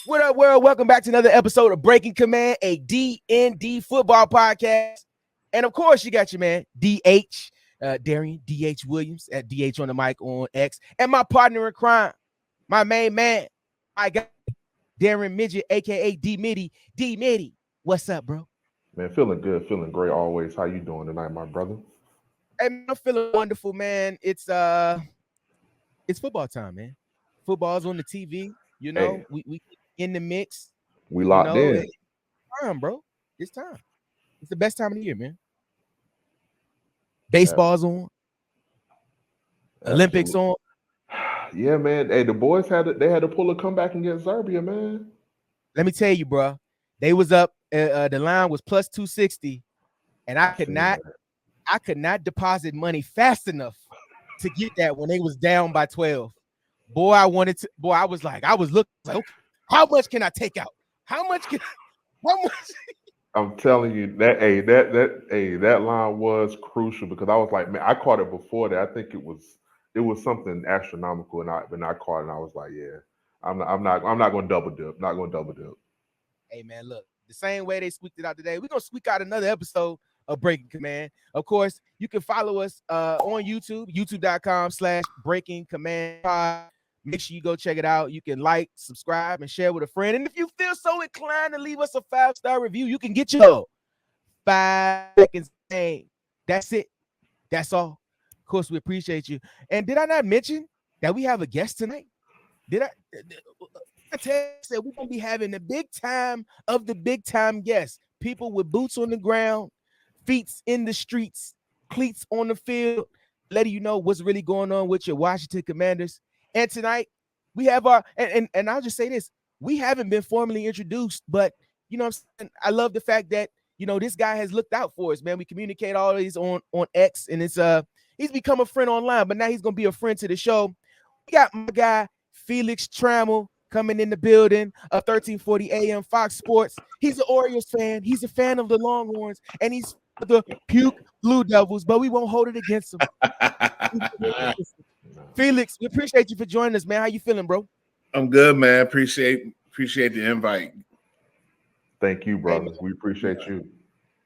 What up, world? Welcome back to another episode of Breaking Command, a DND football podcast. And of course, you got your man, DH, Darian, DH Williams, at DH on the mic on X. And my partner in crime, my main man, my guy, Darrin Midgett, a.k.a. D-Mitty. D-Mitty, what's up, bro? Man, feeling good, feeling great always. How you doing tonight, my brother? Hey, man, I'm feeling wonderful, man. It's football time, man. Football's on the TV. You know, Hey, we in the mix. we You locked know, in. it's time, bro. It's time. It's the best time of the year, man. Baseball's on, Olympics Absolutely. on. Yeah, man. Hey, the boys had to pull a comeback against Serbia, man. Let me tell you, bro. They was up. The line was plus 260, and I I could seen not. that. I could not deposit money fast enough to get that when they was down by 12. Boy, I wanted to. Boy, I was looking like, okay, how much can I take out? How much? I'm telling you that line was crucial because I was like, man, I caught it before that. I think it was something astronomical, and I caught it, and I was like, yeah, I'm not going to double dip. Not going to double dip. Hey, man, look, the same way they squeaked it out today, we're going to squeak out another episode of Breaking Command. Of course, you can follow us on YouTube, youtube.com/Breaking Command Pod. Make sure you go check it out. You can like, subscribe, and share with a friend. And if you feel so inclined to leave us a 5-star review, you can get your 5 seconds. Hey, that's it. That's all. Of course, we appreciate you. And did I not mention that we have a guest tonight? Did I tell you that we're gonna be having the big time of the big time guests? People with boots on the ground, feet in the streets, cleats on the field, letting you know what's really going on with your Washington Commanders. And tonight we have our and I'll just say this: we haven't been formally introduced, but you know what I'm saying, I love the fact that this guy has looked out for us, man. We communicate all these on X, and it's he's become a friend online, but now he's gonna be a friend to the show. We got my guy Felix Trammell coming in the building of 1340 AM Fox Sports. He's an Orioles fan. He's a fan of the Longhorns, and he's the puke Blue Devils, but we won't hold it against him. Felix, we appreciate you for joining us, man. How you feeling, bro? I'm good, man. Appreciate the invite. Thank you, Hey, brother. We appreciate you.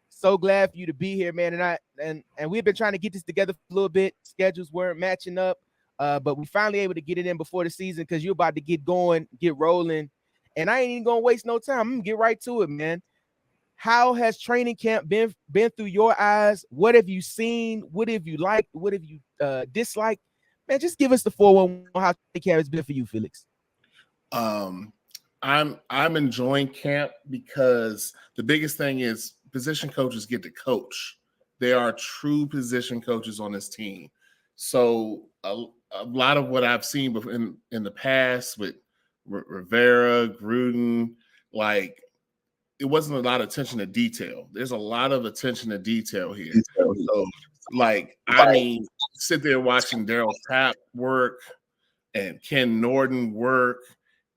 so glad for you to be here, man. And we've been trying to get this together for a little bit. Schedules weren't matching up, but we finally able to get it in before the season because you're about to get going, get rolling. And I ain't even gonna waste no time. I'm gonna get right to it, man. How has training camp been through your eyes? What have you seen? What have you liked? What have you disliked? Man, just give us the 411 on how training camp has been for you, Felix. I'm enjoying camp because the biggest thing is position coaches get to coach. They are true position coaches on this team. So a lot of what I've seen in the past with Rivera, Gruden, like it wasn't a lot of attention to detail. There's a lot of attention to detail here. So, I mean, sit there watching Daryl Tapp work and Ken Norton work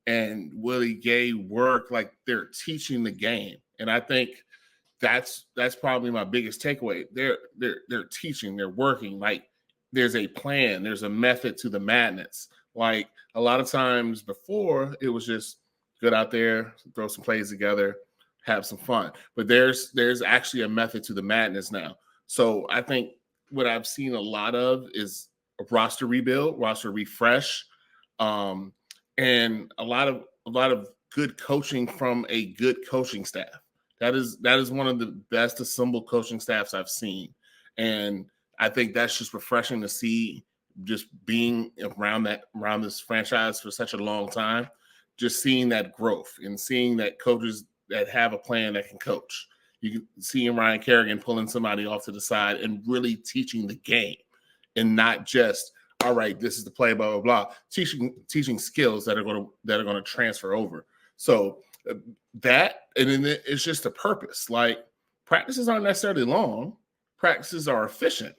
and Willie Gay work, like they're teaching the game. And I think that's probably my biggest takeaway. They're teaching, they're working. Like there's a plan, there's a method to the madness. Like a lot of times before, it was just get out there, throw some plays together, have some fun. But there's actually a method to the madness now. So I think what I've seen a lot of is a roster rebuild, roster refresh, and a lot of good coaching from a good coaching staff. That is one of the best assembled coaching staffs I've seen. And I think that's just refreshing to see, just being around this franchise for such a long time, just seeing that growth and seeing that coaches that have a plan that can coach. You can see Ryan Kerrigan pulling somebody off to the side and really teaching the game and not just, all right, this is the play, blah, blah, blah. Teaching skills that are going to transfer over. So that, and then it's just a purpose. Like practices aren't necessarily long. Practices are efficient.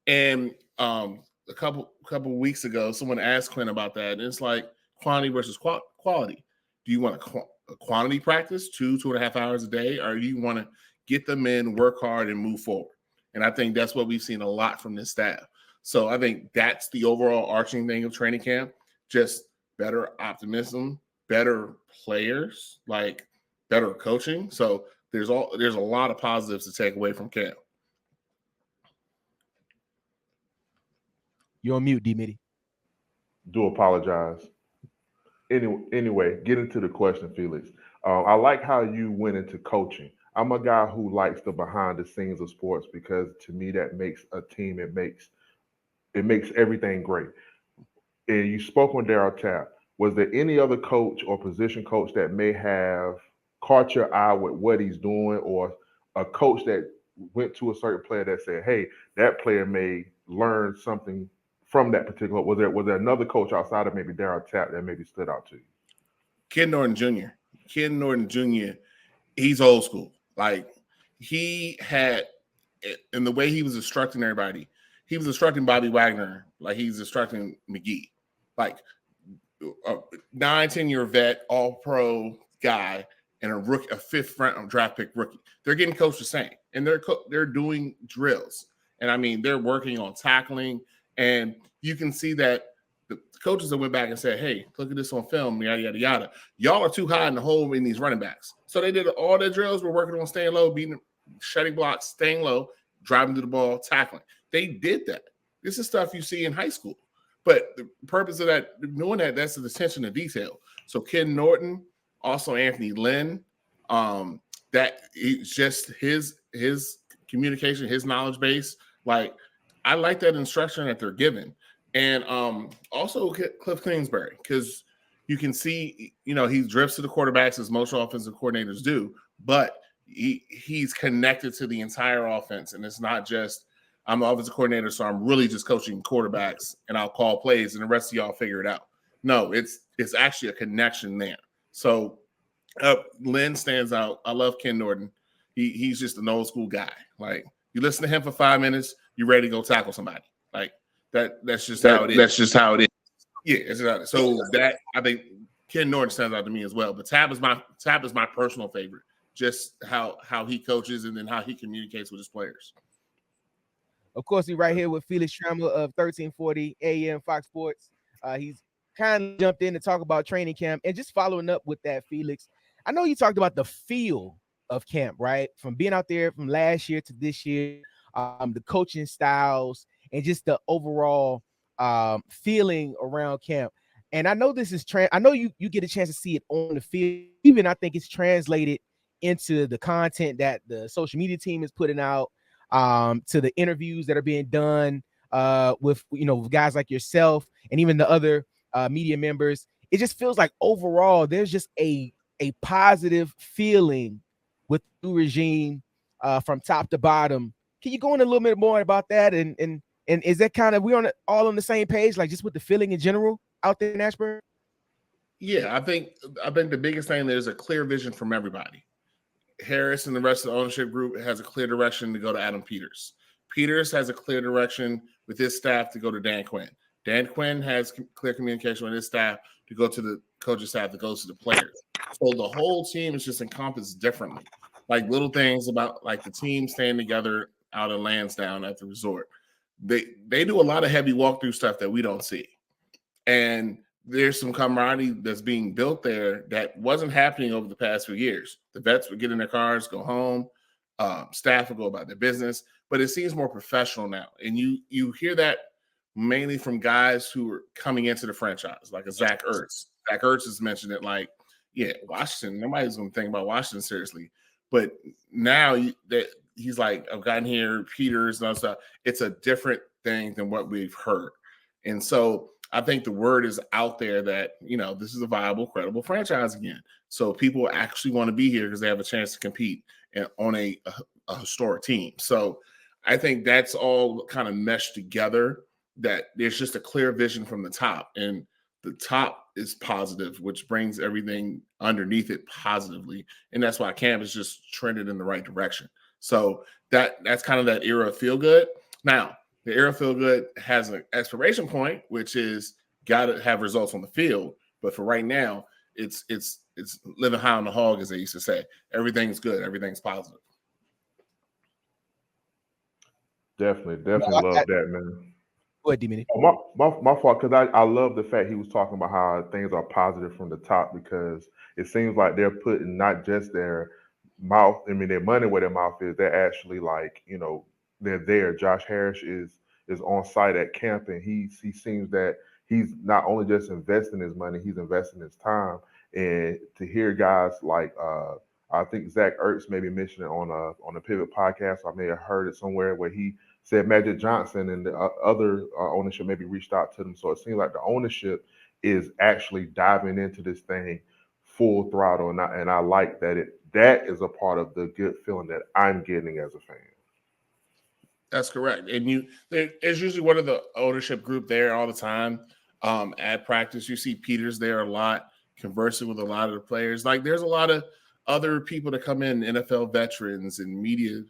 And a couple weeks ago, someone asked Quinn about that, and it's like quantity versus quality. Do you want a quantity practice, 2.5 hours a day, or do you want to get them in, work hard, and move forward? And I think that's what we've seen a lot from this staff. So I think that's the overall arching thing of training camp, just better optimism, better players, like better coaching. So there's a lot of positives to take away from camp. You're on mute, D-Mitty. Do apologize. Anyway, get into the question, Felix. I like how you went into coaching. I'm a guy who likes the behind the scenes of sports because to me that makes a team. It makes everything great. And you spoke on Darryl Tapp. Was there any other coach or position coach that may have caught your eye with what he's doing, or a coach that went to a certain player that said, "Hey, that player may learn something from that particular"? Was there another coach outside of maybe Darryl Tapp that maybe stood out to you? Ken Norton Jr. Ken Norton Jr. He's old school. Like he had, in the way he was instructing everybody, he was instructing Bobby Wagner like he's instructing McGee, like a 9-10 year vet, all pro guy, and a rookie, a 5th round draft pick rookie. They're getting coached the same, and they're doing drills, and I mean they're working on tackling, and you can see that the coaches that went back and said, "Hey, look at this on film, yada yada yada. Y'all are too high in the hole in these running backs." So they did all their drills. We're working on staying low, beating, shedding blocks, staying low, driving to the ball, tackling. They did that. This is stuff you see in high school. But the purpose of that, doing that, that's the attention to detail. So Ken Norton, also Anthony Lynn, that it's just his communication, his knowledge base. Like I like that instruction that they're given, and also Cliff Kingsbury, because you can see, he drifts to the quarterbacks as most offensive coordinators do, but he's connected to the entire offense, and it's not just I'm the offensive coordinator, so I'm really just coaching quarterbacks and I'll call plays and the rest of y'all figure it out. No, it's actually a connection there. So Lynn stands out. I love Ken Norton. He's just an old school guy. Like you listen to him for 5 minutes, you're ready to go tackle somebody. Like that's just how it is. That's just how it is. Yeah, it's just how it is. So that I think Ken Norton stands out to me as well. But Tapp is my personal favorite. Just how he coaches and then how he communicates with his players. Of course, we're right here with Felix Trammell of 1340 AM Fox Sports. He's kind of jumped in to talk about training camp, and just following up with that, Felix. I know you talked about the feel of camp, right? From being out there from last year to this year, the coaching styles, and just the overall feeling around camp. And I know this is I know you get a chance to see it on the field. Even I think it's translated into the content that the social media team is putting out, to the interviews that are being done with guys like yourself and even the other media members. It just feels like overall there's just a positive feeling with the new regime from top to bottom. Can you go in a little bit more about that? And is that kind of all on the same page, like just with the feeling in general out there in Ashburn? Yeah, I think the biggest thing, there's a clear vision from everybody. Harris and the rest of the ownership group has a clear direction to go to Adam Peters. Peters has a clear direction with his staff to go to Dan Quinn. Dan Quinn has clear communication with his staff to go to the coaching staff that goes to the players. So the whole team is just encompassed differently. Like little things about like the team staying together out in Lansdowne at the resort. They do a lot of heavy walkthrough stuff that we don't see. And there's some camaraderie that's being built there that wasn't happening over the past few years. The vets would get in their cars, go home, staff would go about their business, but it seems more professional now. And you hear that mainly from guys who are coming into the franchise, like a Zach Ertz. Zach Ertz has mentioned it, like, yeah, Washington, nobody's going to think about Washington seriously. But now that he's like, I've gotten here, Peters and all stuff, it's a different thing than what we've heard. And so I think the word is out there that, this is a viable, credible franchise again. So people actually want to be here because they have a chance to compete on a historic team. So I think that's all kind of meshed together, that there's just a clear vision from the top. And the top is positive, which brings everything underneath it positively. And that's why camp is just trended in the right direction. So that's kind of that era of feel good. Now, the era of feel good has an expiration point, which is got to have results on the field. But for right now, it's living high on the hog, as they used to say. Everything's good. Everything's positive. Definitely love that, man. Go ahead, D-Minnie. My fault, because I love the fact he was talking about how things are positive from the top, because it seems like they're putting not just their their money where their mouth is. They're actually like, they're there. Josh Harris is on site at camp, and he seems that he's not only just investing his money, he's investing his time. And to hear guys like I think Zach Ertz maybe mentioned it on a Pivot podcast. I may have heard it somewhere where he said Magic Johnson and the other ownership maybe reached out to them. So it seems like the ownership is actually diving into this thing full throttle, and I like that is a part of the good feeling that I'm getting as a fan. That's correct. And there's usually one of the ownership group there all the time at practice. You see Peters there a lot, conversing with a lot of the players. Like, there's a lot of other people that come in, NFL veterans and media,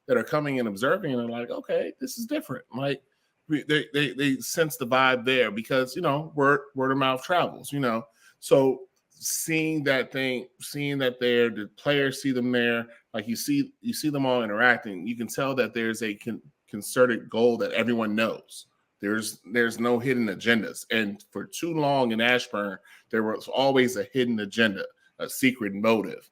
that are coming and observing, and are like, okay, this is different. Like, they sense the vibe there, because word of mouth travels. So seeing that the players see them there, like you see them all interacting, you can tell that there's a concerted goal that everyone knows. There's no hidden agendas, and for too long in Ashburn, there was always a hidden agenda, a secret motive.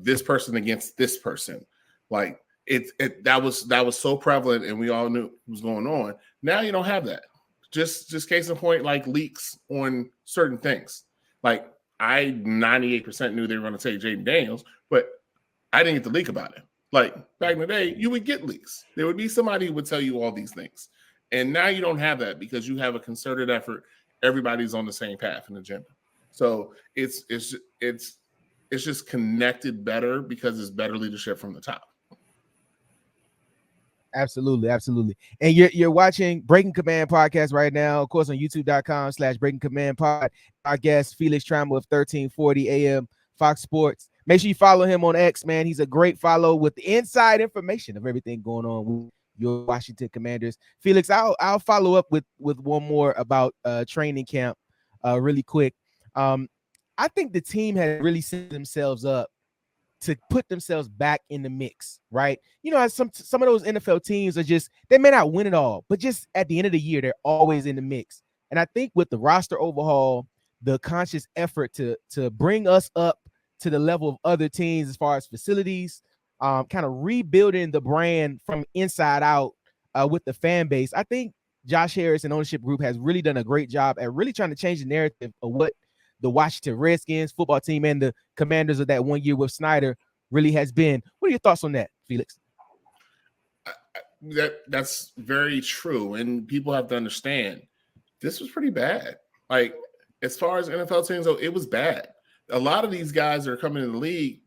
This person against this person, like that was so prevalent, and we all knew what was going on. Now you don't have that. Just case in point, like leaks on certain things. Like, I 98% knew they were going to take Jaden Daniels, but I didn't get the leak about it. Like, back in the day, you would get leaks. There would be somebody who would tell you all these things, and now you don't have that, because you have a concerted effort. Everybody's on the same path and agenda. So it's just connected better, because it's better leadership from the top. Absolutely. And you're watching Breaking Command podcast right now, of course, on youtube.com/Breaking Command Pod. Our guest, Felix Trammell of 1340 AM Fox Sports. Make sure you follow him on X, man. He's a great follow with the inside information of everything going on with your Washington Commanders. Felix, I'll follow up with one more about training camp really quick. I think the team has really set themselves up to put themselves back in the mix, right? Some of those NFL teams are just, they may not win it all, but just at the end of the year, they're always in the mix. And I think with the roster overhaul, the conscious effort to bring us up to the level of other teams as far as facilities, kind of rebuilding the brand from inside out with the fan base, I think Josh Harris and ownership group has really done a great job at really trying to change the narrative of what the Washington Redskins football team and the Commanders of that 1 year with Snyder really has been. What are your thoughts on that, Felix? That's very true. And people have to understand, this was pretty bad. Like, as far as NFL teams, though, it was bad. A lot of these guys that are coming in the league,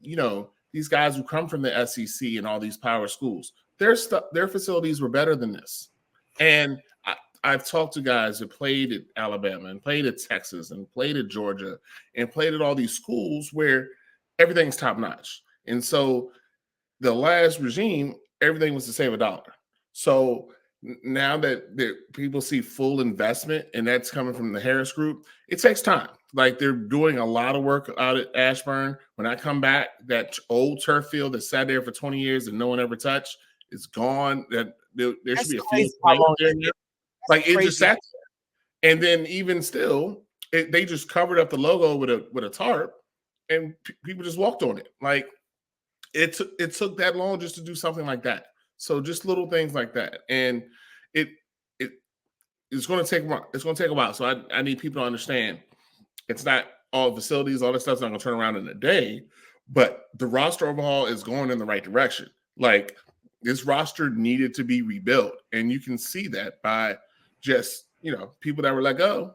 these guys who come from the SEC and all these power schools, their facilities were better than this. And I've talked to guys that played at Alabama and played at Texas and played at Georgia and played at all these schools where everything's top notch. And so the last regime, everything was to save $1. So now that people see full investment, and that's coming from the Harris group, it takes time. Like, they're doing a lot of work out at Ashburn. When I come back, that old turf field that sat there for 20 years and no one ever touched is gone. That there should be a field there. Like, it just sat there. And then even still, they just covered up the logo with a tarp, and people just walked on it. Like, it took that long just to do something like that. So just little things like that, and it's going to take a while. So I need people to understand, it's not all facilities, all that stuff's not going to turn around in a day, but the roster overhaul is going in the right direction. Like, this roster needed to be rebuilt, and you can see that by just people that were let go.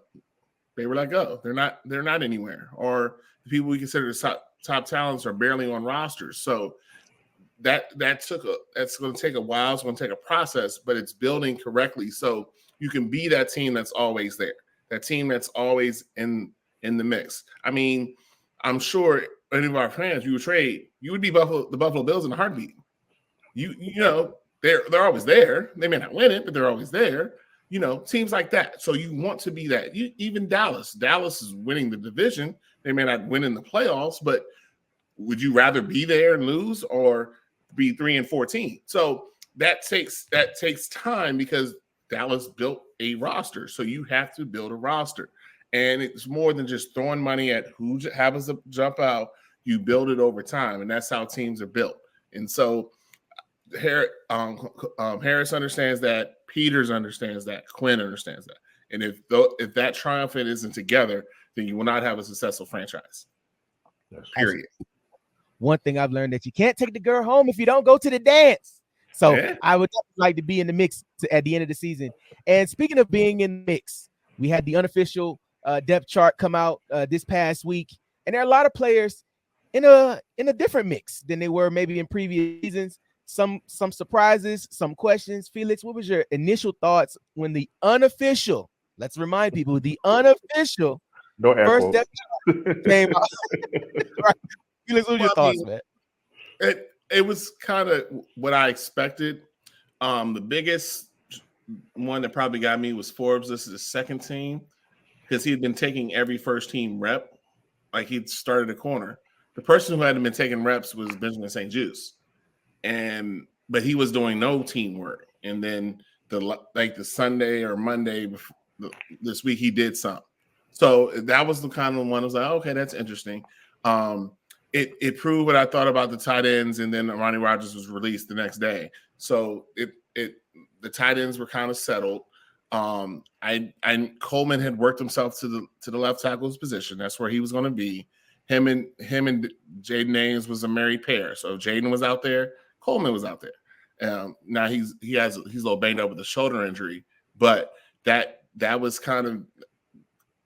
They were let go. They're not anywhere, or the people we consider the top talents are barely on rosters. So that's going to take a while. It's going to take a process, but it's building correctly. So you can be that team that's always there, that team that's always in the mix. I mean, I'm sure any of our fans, you would be the Buffalo Bills in a heartbeat. They're always there. They may not win it, but they're always there. Teams like that. So you want to be that. Even Dallas is winning the division. They may not win in the playoffs, but would you rather be there and lose, or be 3-14? So that takes time, because Dallas built a roster. So you have to build a roster. And it's more than just throwing money at who happens to jump out. You build it over time, and that's how teams are built. And so Harris understands that. Peters understands that. Quinn understands that. And if that triumphant isn't together, then you will not have a successful franchise. Period. One thing I've learned that you can't take the girl home if you don't go to the dance. So Yeah. I would like to be in the mix at the end of the season. And speaking of being in the mix, we had the unofficial depth chart come out this past week, and there are a lot of players in a different mix than they were maybe in previous seasons. Some surprises, some questions. Felix, what was your initial thoughts when the unofficial, let's remind people, the unofficial first depth chart came out? Right. Felix, what were your thoughts, man? It was kind of what I expected. The biggest one that probably got me was Forbes. This is his second team because he had been taking every first team rep. Like he'd started a corner. The person who hadn't been taking reps was Benjamin St. Juste. But he was doing no teamwork. And then the Sunday or Monday this week, he did some. So that was the kind of one I was like, okay, that's interesting. It proved what I thought about the tight ends, and then Ronnie Rogers was released the next day. So the tight ends were kind of settled. Coleman had worked himself to the left tackle's position. That's where he was going to be. Him and Jaden Ames was a married pair. So if Jaden was out there, Coleman was out there. Now he's a little banged up with a shoulder injury, but that was kind of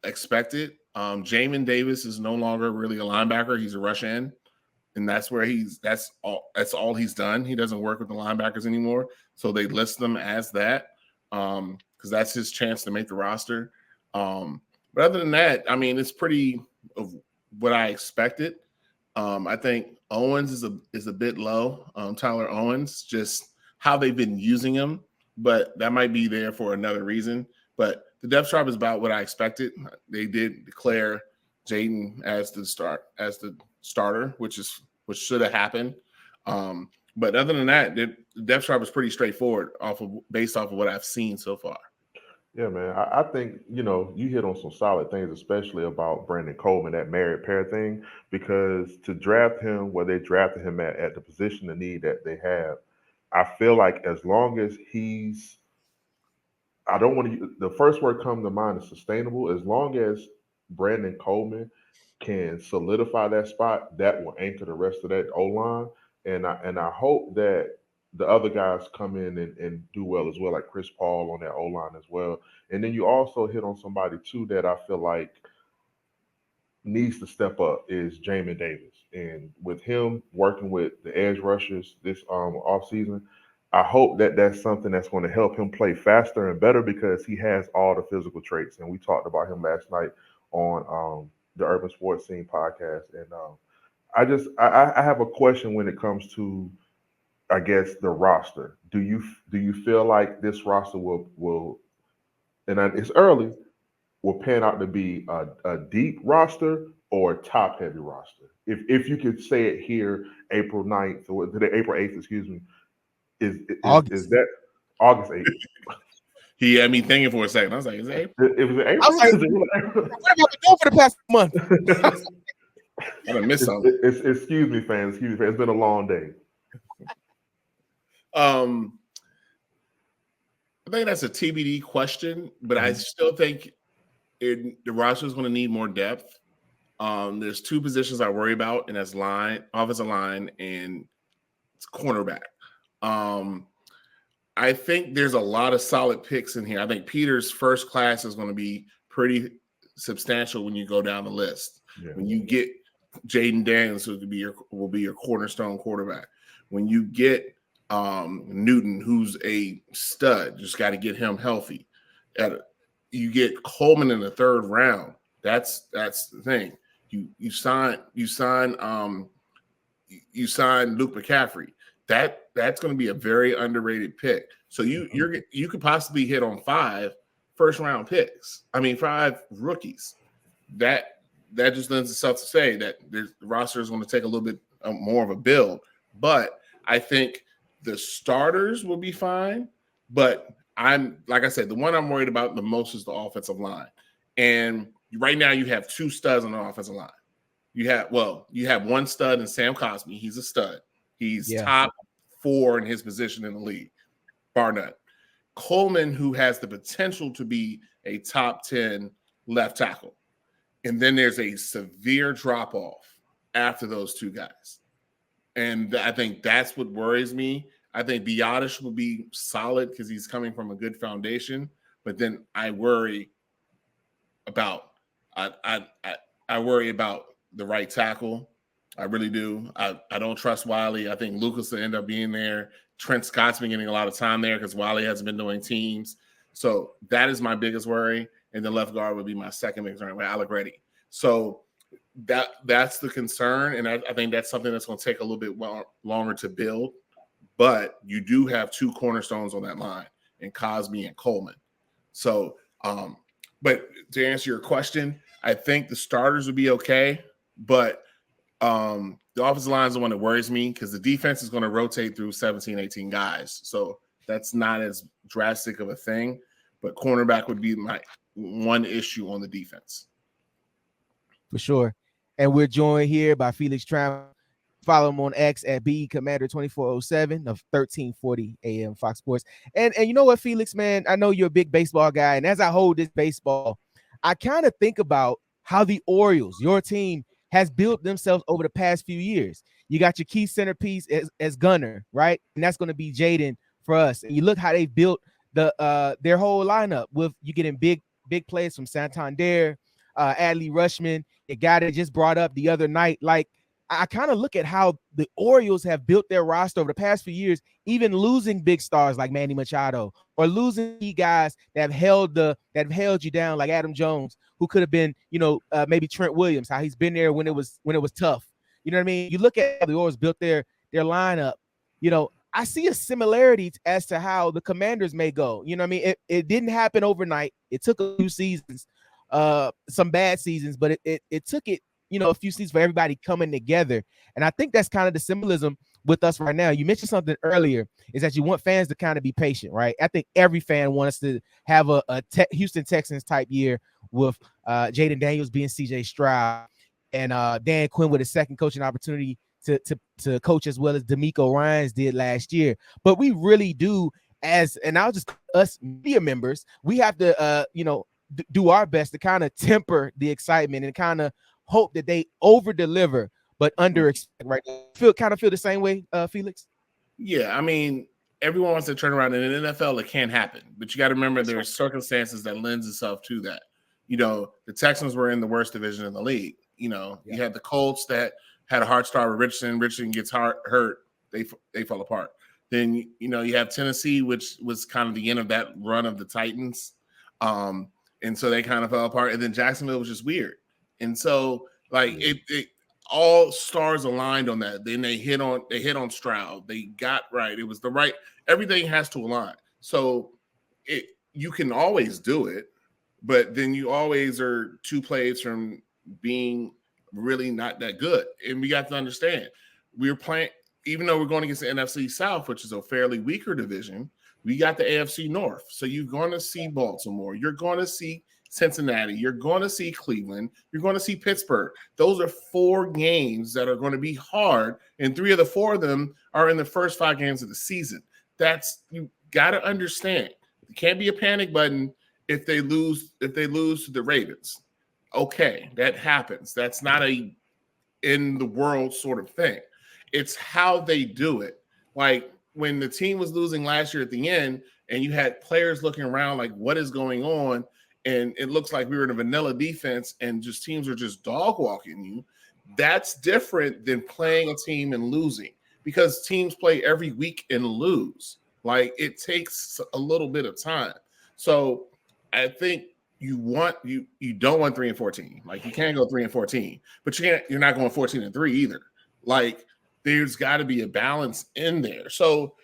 expected. Jamin Davis is no longer really a linebacker. He's a rush end, and that's all he's done. He doesn't work with the linebackers anymore. So they list them as that because that's his chance to make the roster. But other than that, I mean, it's pretty of what I expected. I think Owens is a bit low. Tyler Owens, just how they've been using him, but that might be there for another reason. But the depth chart is about what I expected. They did declare Jaden as the starter, which should have happened. But other than that, the depth chart was pretty straightforward based off of what I've seen so far. Yeah, man. I think, you hit on some solid things, especially about Brandon Coleman, that married pair thing, because to draft him where they drafted him at the position of need that they have, I feel like as long as he's, I don't want to, the first word comes to mind is sustainable. As long as Brandon Coleman can solidify that spot, that will anchor the rest of that O-line. And I hope that the other guys come in and do well as well, like Chris Paul on that O-line as well. And then you also hit on somebody too that I feel like needs to step up is Jamin Davis. And with him working with the edge rushers this offseason, I hope that that's something that's going to help him play faster and better because he has all the physical traits. And we talked about him last night on the Urban Sports Scene podcast. And I have a question when it comes to, I guess, the roster. Do you feel like this roster will it's early, will pan out to be a deep roster or a top heavy roster? If you could say it here, April 9th or today, April 8th, excuse me, is that August 8th? He had me thinking for a second. I was like, is it April? It was April. I was like, what have I been doing for the past month? I done missed something. Excuse me, fans. It's been a long day. I think that's a TBD question, but I still think the roster is going to need more depth. There's two positions I worry about, and that's offensive line, and it's cornerback. I think there's a lot of solid picks in here. I think Peter's first class is going to be pretty substantial when you go down the list. Yeah. When you get Jaden Daniels, who will be your cornerstone quarterback. When you get Newton, who's a stud, just got to get him healthy. You get Coleman in the third round. That's the thing. You sign Luke McCaffrey. That's going to be a very underrated pick. So you could possibly hit on 5 first-round picks. I mean, 5 rookies. That just lends itself to say that the roster is going to take a little bit more of a build. But I think the starters will be fine. But I'm like I said, the one I'm worried about the most is the offensive line. And right now you have 2 studs on the offensive line. You have one stud in Sam Cosmi. He's a stud. He's top 4 in his position in the league, bar none. Coleman, who has the potential to be a top 10 left tackle. And then there's a severe drop-off after those 2 guys. And I think that's what worries me. I think Biotish will be solid because he's coming from a good foundation. But then I worry about I worry about the right tackle. I really do. I don't trust Wiley. I think Lucas will end up being there. Trent Scott's been getting a lot of time there because Wiley hasn't been doing teams. So that is my biggest worry. And the left guard would be my second biggest worry with Allegretti. So that's the concern. And I think that's something that's going to take a little bit longer to build. But you do have 2 cornerstones on that line in Cosmi and Coleman. So, but to answer your question, I think the starters would be okay. But the offensive line is the one that worries me because the defense is going to rotate through 17, 18 guys. So that's not as drastic of a thing. But cornerback would be my one issue on the defense. For sure. And we're joined here by Felix Trammell. Follow him on X at BCommander2407 of 1340 AM Fox Sports. And you know what, Felix, man, I know you're a big baseball guy. And as I hold this baseball, I kind of think about how the Orioles, your team, has built themselves over the past few years. You got your key centerpiece as Gunner, right? And that's going to be Jaden for us. And you look how they've built their whole lineup with you getting big players from Santander, Adley Rushman, a guy that just brought up the other night. Like, I kind of look at how the Orioles have built their roster over the past few years, even losing big stars like Manny Machado or losing key guys that have held you down like Adam Jones, who could have been, maybe Trent Williams, how he's been there when it was tough. You know what I mean? You look at how the Orioles built their lineup. I see a similarity as to how the Commanders may go. You know what I mean? It didn't happen overnight. It took a few seasons, some bad seasons, but it took it, a few seasons for everybody coming together. And I think that's kind of the symbolism with us right now. You mentioned something earlier, is that you want fans to kind of be patient, right? I think every fan wants to have a Houston Texans type year with Jaden Daniels being CJ Stroud and Dan Quinn with a second coaching opportunity to coach as well as D'Amico Ryans did last year. But we really do, us media members, we have to, do our best to kind of temper the excitement and kind of hope that they over deliver but under expect, right? Feel the same way, Felix? Yeah, I mean, everyone wants to turn around in an NFL. It can't happen, but you got to remember there are circumstances that lends itself to that. The Texans were in the worst division in the league. You had the Colts that had a hard start with Richardson. Richardson gets hurt, they fall apart. Then you have Tennessee, which was kind of the end of that run of the Titans, and so they kind of fell apart. And then Jacksonville was just weird. And so, it all stars aligned on that. Then they hit on Stroud. They got right. It was the right. Everything has to align. So you can always do it, but then you always are 2 plays from being really not that good. And we got to understand, we're playing, even though we're going against the NFC South, which is a fairly weaker division, we got the AFC North. So you're going to see Baltimore. You're going to see Cincinnati, you're going to see Cleveland, you're going to see Pittsburgh. Those are 4 games that are going to be hard, and 3 of the 4 of them are in the first 5 games of the season. You got to understand. It can't be a panic button if they lose to the Ravens. Okay, that happens. That's not a in the world sort of thing. It's how they do it. Like when the team was losing last year at the end, and you had players looking around like, what is going on? And it looks like we were in a vanilla defense and just teams are just dog walking you. That's different than playing a team and losing, because teams play every week and lose. Like, it takes a little bit of time. So I think you don't want 3-14. Like, you can't go 3-14, but you're not going 14-3 either. Like, there's got to be a balance in there. So,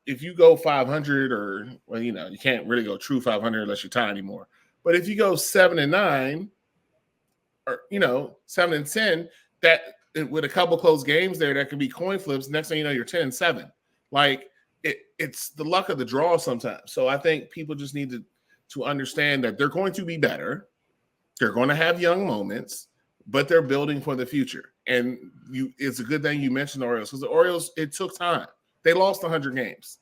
if you go 500, or, well, you can't really go true 500 unless you're tied anymore. But if you go 7-9, or 7-10, that with a couple close games there, that could be coin flips. Next thing you know, you're 10-7. Like, it it's the luck of the draw sometimes. So I think people just need to understand that they're going to be better. They're going to have young moments, but they're building for the future. And it's a good thing you mentioned the Orioles, because the Orioles, it took time. They lost 100 games,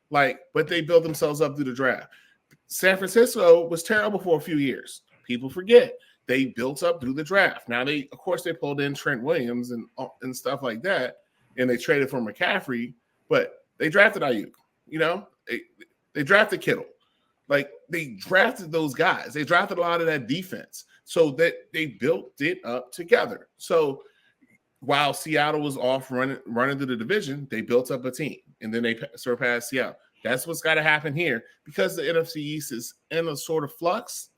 but they built themselves up through the draft. San Francisco was terrible for a few years. People forget they built up through the draft. Now they pulled in Trent Williams and stuff like that, and they traded for McCaffrey, but they drafted Ayuk. They drafted Kittle. They drafted those guys. They drafted a lot of that defense, so that they built it up together. So while Seattle was off running through the division, they built up a team, and then they surpassed Seattle. That's what's got to happen here, because the NFC East is in a sort of flux.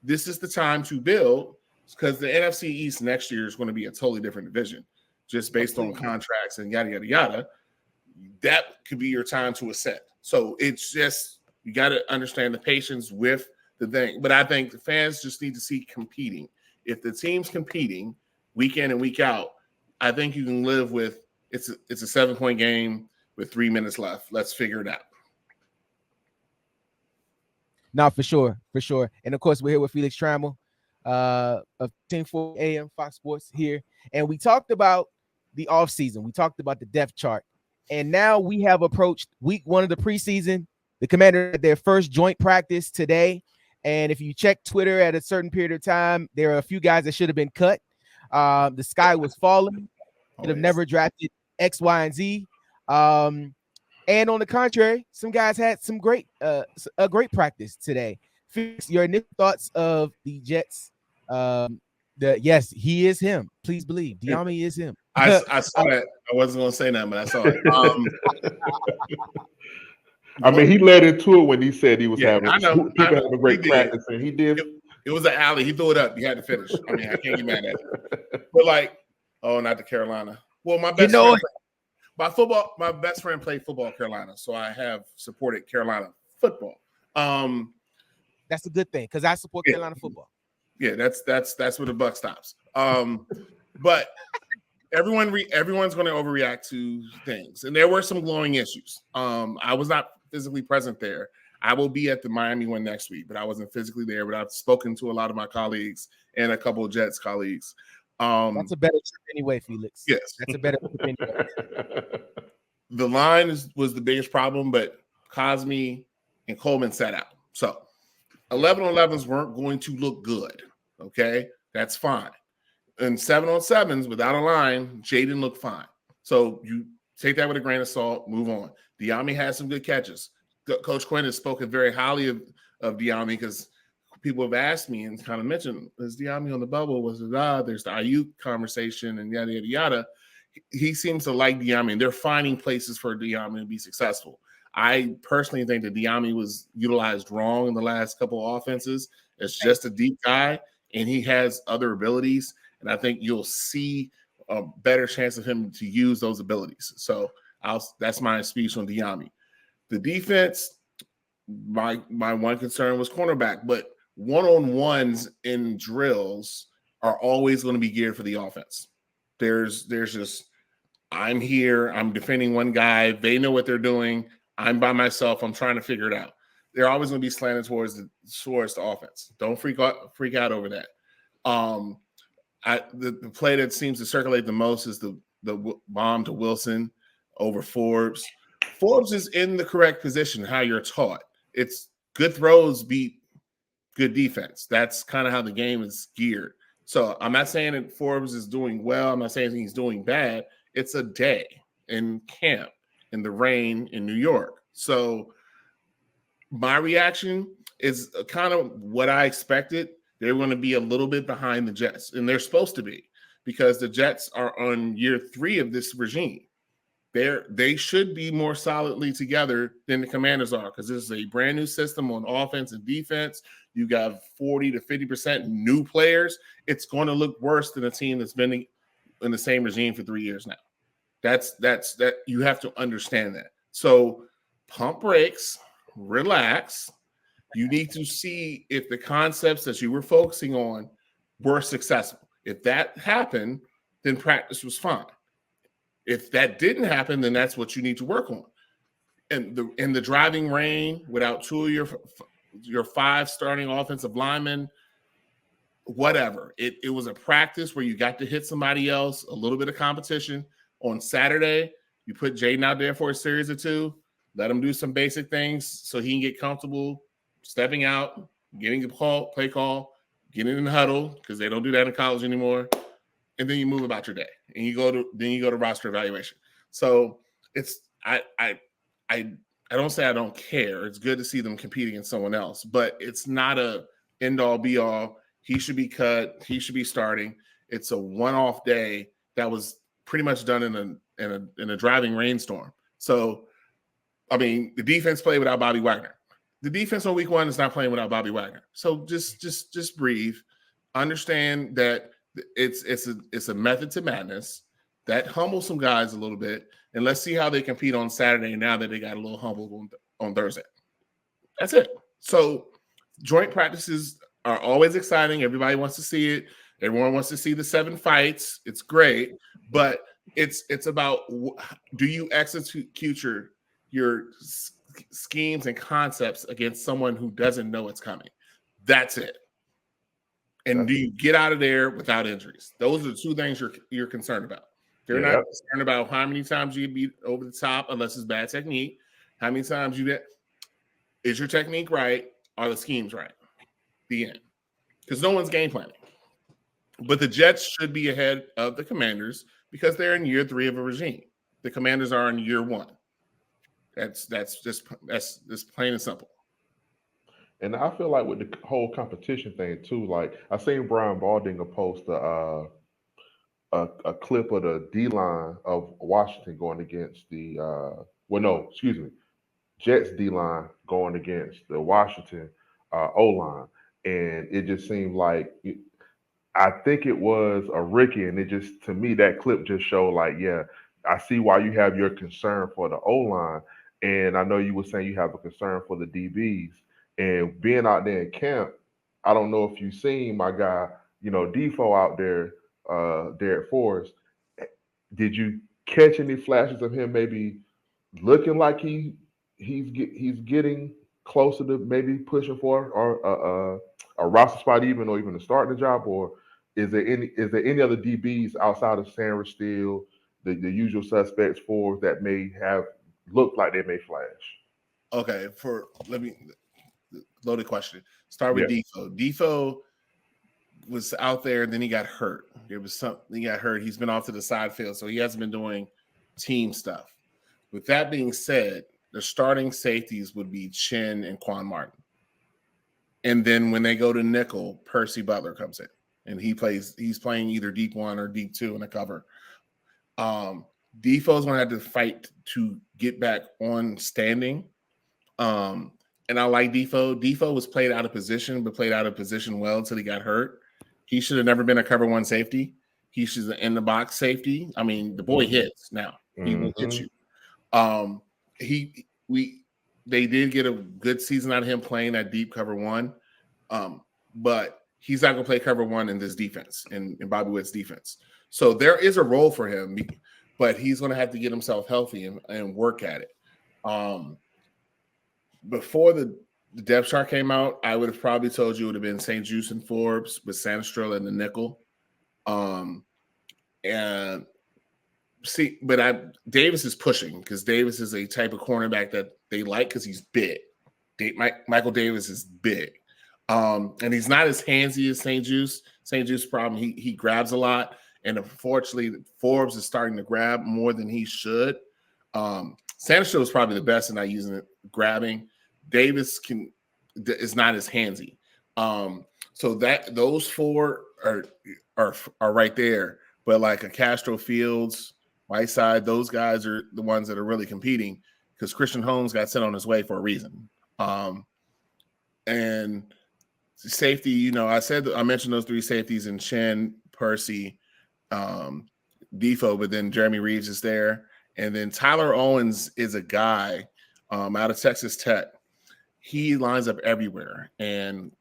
This is the time to build, because the NFC East next year is going to be a totally different division, just based on contracts and yada, yada, yada. That could be your time to ascend. So it's just, you got to understand the patience with the thing. But I think the fans just need to see competing. If the team's competing week in and week out, I think you can live with it's a 7-point game with 3 minutes left. Let's figure it out. No, for sure. And of course, we're here with Felix Trammell of 1040 AM Fox Sports here. And we talked about the offseason. We talked about the depth chart. And now we have approached week 1 of the preseason. The Commanders had their first joint practice today. And if you check Twitter at a certain period of time, there are a few guys that should have been cut. The sky was falling. Could have never drafted X, Y, and Z. And on the contrary, some guys had a great practice today. Felix, your initial thoughts of the Jets? Yes, he is him. Please believe, Diami is him. I saw that. I wasn't going to say nothing, but I saw it. I mean, he led into it when he said he was having a great practice, and he did. It was an alley. He threw it up. You had to finish. I mean, I can't get mad at it. But not to Carolina. Well, my best friend. My best friend played football at Carolina, so I have supported Carolina football. That's a good thing, because I support Carolina football. Yeah, that's where the buck stops. But everyone's going to overreact to things, and there were some glowing issues. I was not physically present there. I will be at the Miami one next week, but I wasn't physically there. But I've spoken to a lot of my colleagues and a couple of Jets colleagues. That's a better trip anyway, Felix. Yes. That's a better trip anyway. The line was the biggest problem, but Cosme and Coleman sat out. So 11-on-11s weren't going to look good. Okay, that's fine. And 7-on-7s without a line, Jaden looked fine. So you take that with a grain of salt, move on. Diami had some good catches. Coach Quinn has spoken very highly of Diami, because people have asked me and kind of mentioned, is Diami on the bubble? There's the Ayuk conversation and yada, yada, yada. He seems to like Diami, and they're finding places for Diami to be successful. I personally think that Diami was utilized wrong in the last couple of offenses. It's just a deep guy, and he has other abilities, and I think you'll see a better chance of him to use those abilities. So that's my speech on Diami. The defense, my one concern was cornerback, but one-on-ones in drills are always going to be geared for the offense. There's just, I'm here, I'm defending one guy, they know what they're doing, I'm by myself, I'm trying to figure it out. They're always going to be slanted towards the offense. Don't freak out over that. The play that seems to circulate the most is the bomb to Wilson over Forbes. Forbes is in the correct position, how you're taught. It's good throws beat good defense. That's kind of how the game is geared. So I'm not saying that Forbes is doing well. I'm not saying he's doing bad. It's a day in camp in the rain in New York. So my reaction is kind of what I expected. They're going to be a little bit behind the Jets, and they're supposed to be, because the Jets are on year 3 of this regime. They should be more solidly together than the Commanders are, because this is a brand new system on offense and defense. You got 40 to 50% new players. It's going to look worse than a team that's been in the same regime for 3 years now. That's you have to understand that. So pump brakes, relax. You need to see if the concepts that you were focusing on were successful. If that happened, then practice was fine. If that didn't happen, then that's what you need to work on. in the driving rain without two of your 5 starting offensive linemen, whatever. It was a practice where you got to hit somebody else, a little bit of competition. On Saturday, you put Jaden out there for a series or 2, let him do some basic things so he can get comfortable stepping out, getting the play call, getting in the huddle, because they don't do that in college anymore. And then you move about your day and you go to roster evaluation. So I don't say I don't care. It's good to see them competing against someone else, but it's not a end all be all. He should be cut. He should be starting. It's a one-off day that was pretty much done in a driving rainstorm. So, I mean, the defense played without Bobby Wagner. The defense on week 1 is not playing without Bobby Wagner. So just breathe. Understand that it's a method to madness that humbles some guys a little bit, and let's see how they compete on Saturday now that they got a little humbled on Thursday. That's it. So joint practices are always exciting. Everybody wants to see it. Everyone wants to see the 7 fights. It's great, but it's about, do you execute your schemes and concepts against someone who doesn't know it's coming? That's it. And do you get out of there without injuries? Those are the 2 things you're concerned about. They're not concerned about how many times you beat over the top, unless it's bad technique. How many times you get? Is your technique right? Are the schemes right? The end. Because no one's game planning. But the Jets should be ahead of the Commanders because they're in year 3 of a regime. The Commanders are in year 1. That's just plain and simple. And I feel like with the whole competition thing too, like I seen Brian Baldinger post a clip of the D-line of Washington going against the Jets D-line going against the Washington O-line. And it just seemed like I think it was a Ricky, and it just, to me, that clip just showed like, yeah, I see why you have your concern for the O-line. And I know you were saying you have a concern for the DBs. And being out there in camp, I don't know if you've seen my guy, Defoe out there, Derek Forrest. Did you catch any flashes of him maybe looking like he's getting closer to maybe pushing for or a roster spot or even to start the job? Or is there any other DBs outside of Sandra Steele, the usual suspects for that may have looked like they may flash? Okay, let me loaded question. Start with Defoe. Defoe was out there, and then he got hurt. There was something, he got hurt. He's been off to the side field, so he hasn't been doing team stuff. With that being said, the starting safeties would be Chin and Quan Martin. And then when they go to nickel, Percy Butler comes in, and he's playing either deep 1 or deep 2 in the cover. Defoe's going to have to fight to get back on standing. And I like Defoe. Defoe was played out of position, but played out of position well until he got hurt. He should have never been a cover 1 safety. He should have in the box safety. I mean, the boy hits now. He will hit you. They did get a good season out of him playing that deep cover 1. But he's not going to play cover 1 in this defense, in Bobby Witt's defense. So there is a role for him, but he's going to have to get himself healthy and work at it. Before the depth chart came out, I would have probably told you it would have been St. Juste and Forbes with Sandstrel and the nickel. Davis is pushing because Davis is a type of cornerback that they like because he's big. Michael Davis is big. And he's not as handsy as St. Juste. St. Juste's problem, he grabs a lot. And unfortunately, Forbes is starting to grab more than he should. Sandstrel is probably the best in not using it, grabbing. Davis is not as handsy. So that those 4 are right there. But like a Castro Fields, Whiteside, those guys are the ones that are really competing because Christian Holmes got sent on his way for a reason. And safety, I mentioned those 3 safeties in Chen, Percy, Defoe, but then Jeremy Reeves is there. And then Tyler Owens is a guy out of Texas Tech. He lines up everywhere. And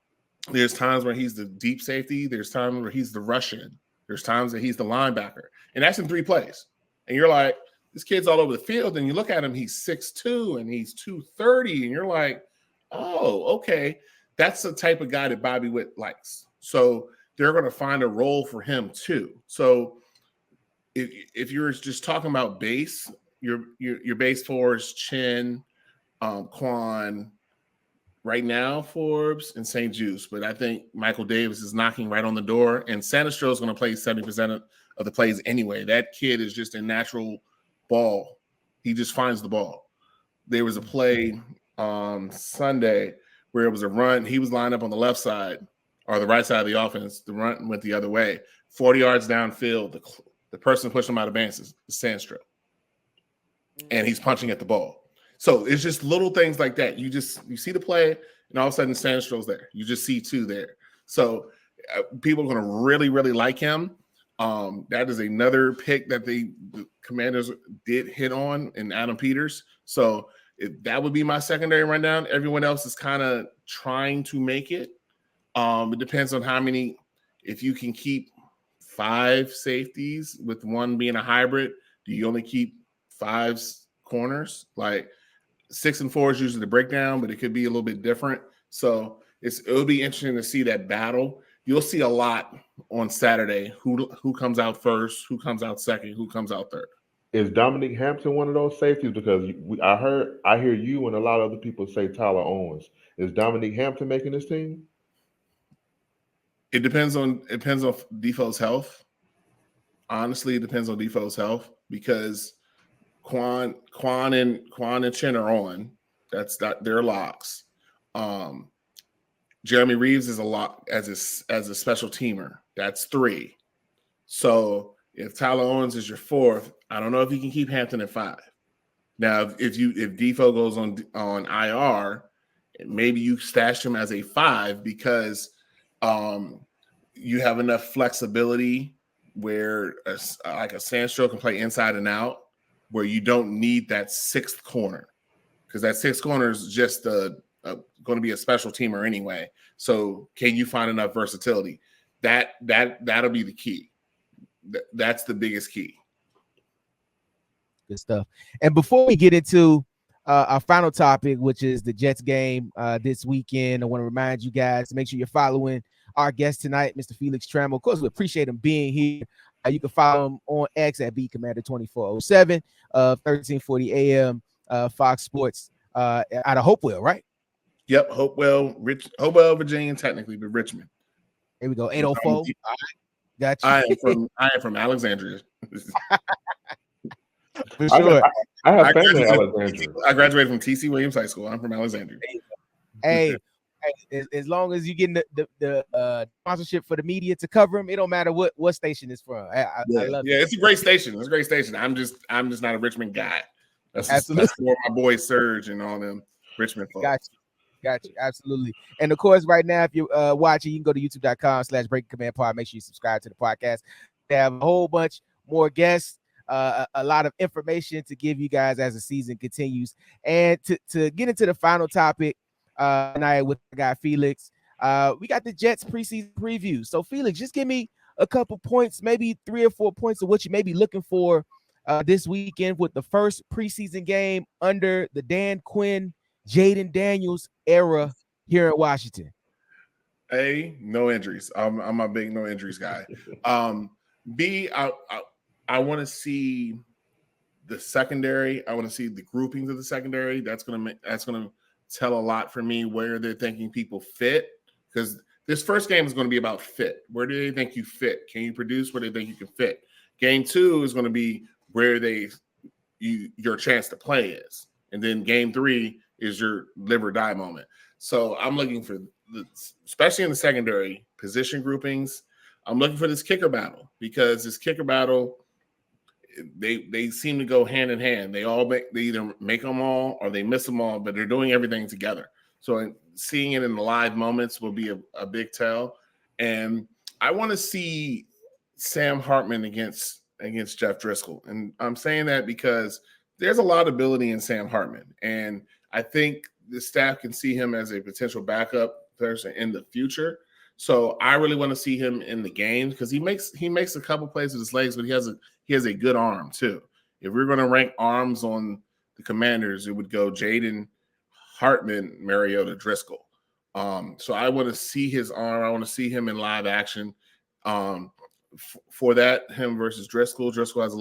there's times where he's the deep safety. There's times where he's the Russian. There's times that he's the linebacker. And that's in 3 plays. And you're like, this kid's all over the field, and you look at him, he's 6'2", and he's 230, and you're like, oh, okay. That's the type of guy that Bobby Witt likes. So they're going to find a role for him too. So if you're just talking about base, your base four is Chin, Quan, right now Forbes and St. Juice, but I think Michael Davis is knocking right on the door, and Sanistro is going to play 70% of the plays anyway. That kid is just a natural ball. He just finds the ball. There was a play Sunday where it was a run. He was lined up on the left side or the right side of the offense. The run went the other way. 40 yards downfield, the person pushing him out of bounds is Sanistro, and he's punching at the ball. So it's just little things like that. You see the play, and all of a sudden Sanistro's there. You just see two there. So people are going to really, really like him. That is another pick that the Commanders did hit on in Adam Peters. So that would be my secondary rundown. Everyone else is kind of trying to make it. It depends on how many. If you can keep 5 safeties with one being a hybrid, do you only keep 5 corners? Like 6 and 4 is usually the breakdown, but it could be a little bit different. So it'll be interesting to see that battle. You'll see a lot on Saturday. Who comes out first? Who comes out second? Who comes out third? Is Dominic Hampton one of those safeties? Because I hear you and a lot of other people say Tyler Owens. Is Dominic Hampton making this team? It depends on Defoe's health. Honestly, it depends on Defoe's health because Quan and Chin are on. That's not their locks. Jeremy Reeves is a lock as a special teamer. That's 3. So if Tyler Owens is your 4th, I don't know if you can keep Hampton at 5. Now, if Defoe goes on IR, maybe you stash him as a 5 because you have enough flexibility where like a Sanistro can play inside and out, where you don't need that 6th corner, because that 6th corner is just going to be a special teamer anyway. So can you find enough versatility? That'll be the key. That's the biggest key. Good stuff. And before we get into our final topic, which is the Jets game this weekend, I want to remind you guys to make sure you're following our guest tonight, Mr. Felix Trammell. Of course, we appreciate him being here. You can follow him on X at BCommander2407, 1340 AM, Fox Sports out of Hopewell, right? Yep, Hopewell, Virginia, technically, but Richmond. Here we go, 804. All right, got you. I am from Alexandria. For sure. I have family in Alexandria. I graduated from T.C. Williams High School. I'm from Alexandria. Hey, as long as you getting the sponsorship for the media to cover them, it don't matter what station it's from. I love it. Yeah, it's a great station. It's a great station. I'm just not a Richmond guy. That's more my boy Serge and all them Richmond folks. Got you. Absolutely. And of course, right now, if you're watching, you can go to youtube.com/BreakingCommandPod. Make sure you subscribe to the podcast. They have a whole bunch more guests, a lot of information to give you guys as the season continues. And to get into the final topic tonight with the guy Felix, we got the Jets preseason preview. So Felix, just give me a couple points, maybe 3 or 4 points of what you may be looking for this weekend with the first preseason game under the Dan Quinn, Jaden Daniels era here in Washington. A, no injuries. I'm a big no injuries guy. B, I want to see the secondary. I want to see the groupings of the secondary. That's gonna tell a lot for me where they're thinking people fit, because this first game is going to be about fit. Where do they think you fit? Can you produce where they think you can fit? Game 2 is going to be where your chance to play is, and then game 3 is your live or die moment. So I'm looking for, especially in the secondary, position groupings. I'm looking for this kicker battle, because this kicker battle, they seem to go hand in hand. They either make them all or they miss them all, but they're doing everything together. So seeing it in the live moments will be a big tell. And I want to see Sam Hartman against Jeff Driscoll. And I'm saying that because there's a lot of ability in Sam Hartman. And I think the staff can see him as a potential backup person in the future. So I really want to see him in the game, because he makes a couple plays with his legs, but he has a good arm too. If we're going to rank arms on the Commanders, it would go Jaden, Hartman, Mariota, Driscoll. So I want to see his arm. I want to see him in live action. For that, him versus Driscoll. Driscoll has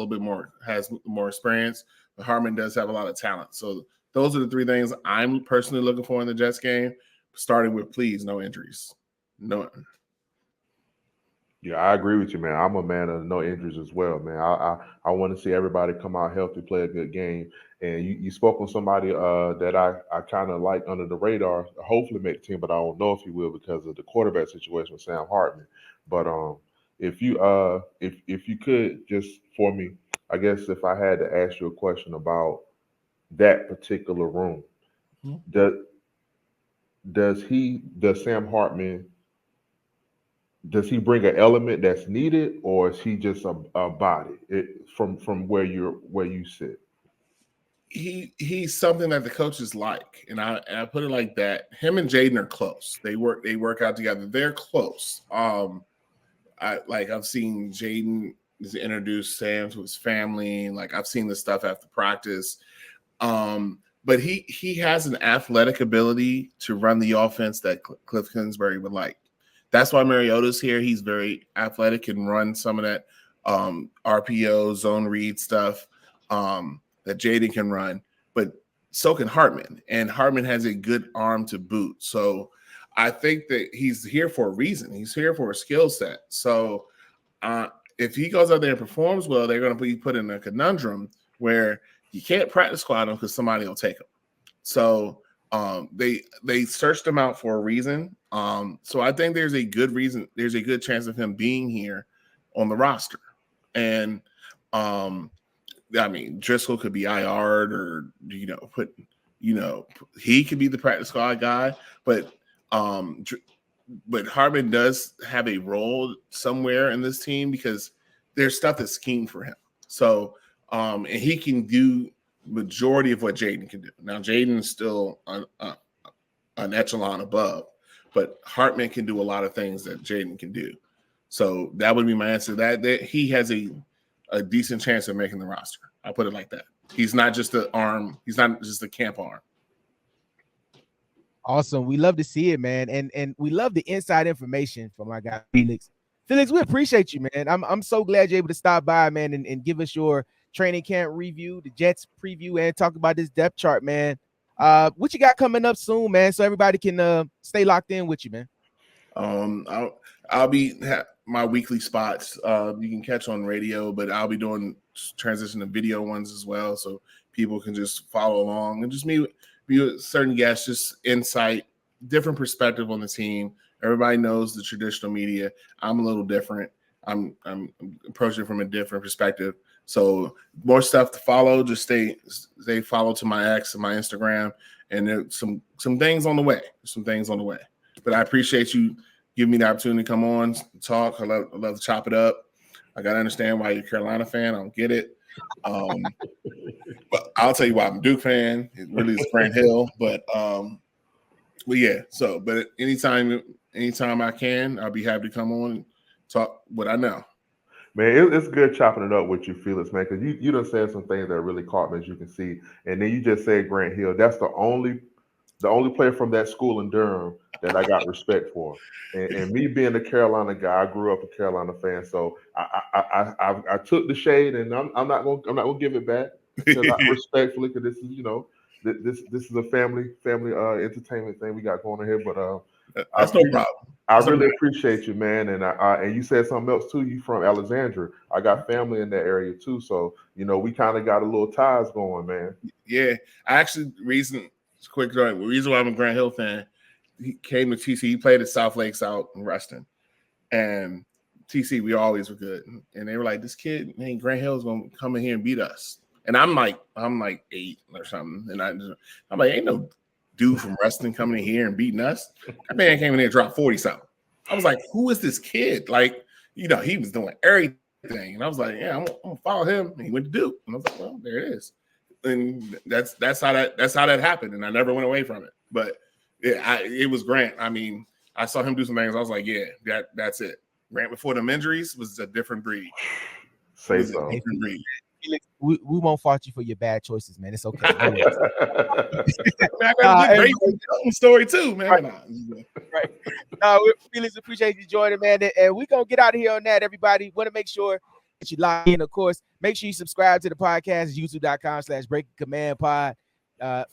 more experience, but Hartman does have a lot of talent. So those are the three things I'm personally looking for in the Jets game. Starting with, please, no injuries. No. Yeah, I agree with you, man. I'm a man of no injuries as well, man. I want to see everybody come out healthy, play a good game. And you spoke on somebody that I kind of like under the radar, hopefully make the team, but I don't know if he will because of the quarterback situation with Sam Hartman. But if you could just for me, I guess if I had to ask you a question about that particular room, does Sam Hartman, does he bring an element that's needed, or is he just a body from where you sit? He's something that the coaches like, and I put it like that. Him and Jaden are close. They work out together. They're close. I've seen Jaden introduce Sam to his family. Like I've seen the stuff after practice. But he has an athletic ability to run the offense that Cliff Kingsbury would like. That's why Mariota's here. He's very athletic and run some of that RPO, zone read stuff that Jaden can run. But so can Hartman. And Hartman has a good arm to boot. So I think that he's here for a reason. He's here for a skill set. So if he goes out there and performs well, they're going to be put in a conundrum where you can't practice squad him because somebody will take him. So they searched him out for a reason. So I think there's a good reason. There's a good chance of him being here on the roster. And I mean, Driscoll could be IR'd or he could be the practice squad guy, but Hartman does have a role somewhere in this team because there's stuff that's schemed for him. So and he can do majority of what Jaden can do. Now Jaden is still an echelon above, but Hartman can do a lot of things that Jaden can do. So that would be my answer. That he has a decent chance of making the roster. I'll put it like that. He's not just an arm. He's not just a camp arm. Awesome. We love to see it, man. And we love the inside information from my guy, Felix. Felix, we appreciate you, man. I'm so glad you're able to stop by, man, and give us your training camp review, the Jets preview, and talk about this depth chart, man. What you got coming up soon, man, so everybody can stay locked in with you, man? I'll be my weekly spots. You can catch on radio, but I'll be doing transition to video ones as well, so people can just follow along and just be with certain guests, just insight, different perspective on the team. Everybody knows the traditional media. I'm a little different. I'm approaching it from a different perspective. So more stuff to follow. Just stay follow to my X and my Instagram, and there's some things on the way. Some things on the way. But I appreciate you giving me the opportunity to come on, talk. I love to chop it up. I gotta understand why you're a Carolina fan. I don't get it. But I'll tell you why I'm a Duke fan. It really is Grant Hill. But yeah. So, but anytime I can, I'll be happy to come on and talk what I know. Man, it's good chopping it up with you, Felix, man, because you done said some things that really caught me, as you can see. And then you just said Grant Hill. That's the only player from that school in Durham that I got respect for. And me being a Carolina guy, I grew up a Carolina fan, so I took the shade, and I'm not gonna give it back because respectfully, because this is this is a family entertainment thing we got going on here. But that's no problem. I really appreciate you, man, and you said something else too. You from Alexandria? I got family in that area too, so we kind of got a little ties going, man. Yeah, the reason why I'm a Grant Hill fan, he came to TC. He played at South Lakes out in Reston, and TC we always were good. And they were like, this kid, man, Grant Hill's gonna come in here and beat us. And I'm like 8 or something, and I'm like, ain't no dude from Reston coming in here and beating us. That man came in here and dropped 40-something. I was like, who is this kid? Like, he was doing everything. And I was like, yeah, I'm gonna follow him. And he went to Duke. And I was like, well, there it is. And that's how that happened. And I never went away from it. But it was Grant. I mean, I saw him do some things. I was like, yeah, that's it. Grant before them injuries was a different breed. Say so. Felix, Felix, we won't fault you for your bad choices, man. It's okay. No worries. Man, I got a story too, man. Right. Felix, appreciate you joining, man. And we're going to get out of here on that, everybody. Want to make sure that you lock in, of course. Make sure you subscribe to the podcast, youtube.com/breakingcommandpod.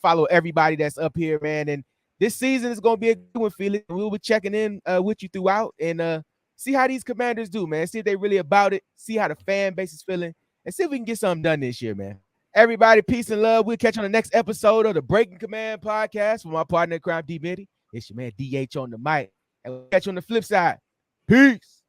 Follow everybody that's up here, man. And this season is going to be a good one, Felix. We'll be checking in with you throughout and see how these Commanders do, man. See if they really about it. See how the fan base is feeling. And see if we can get something done this year, man. Everybody, peace and love. We'll catch you on the next episode of the Breaking Command podcast with my partner in crime, D. Mitty. It's your man, DH on the mic. And we'll catch you on the flip side. Peace.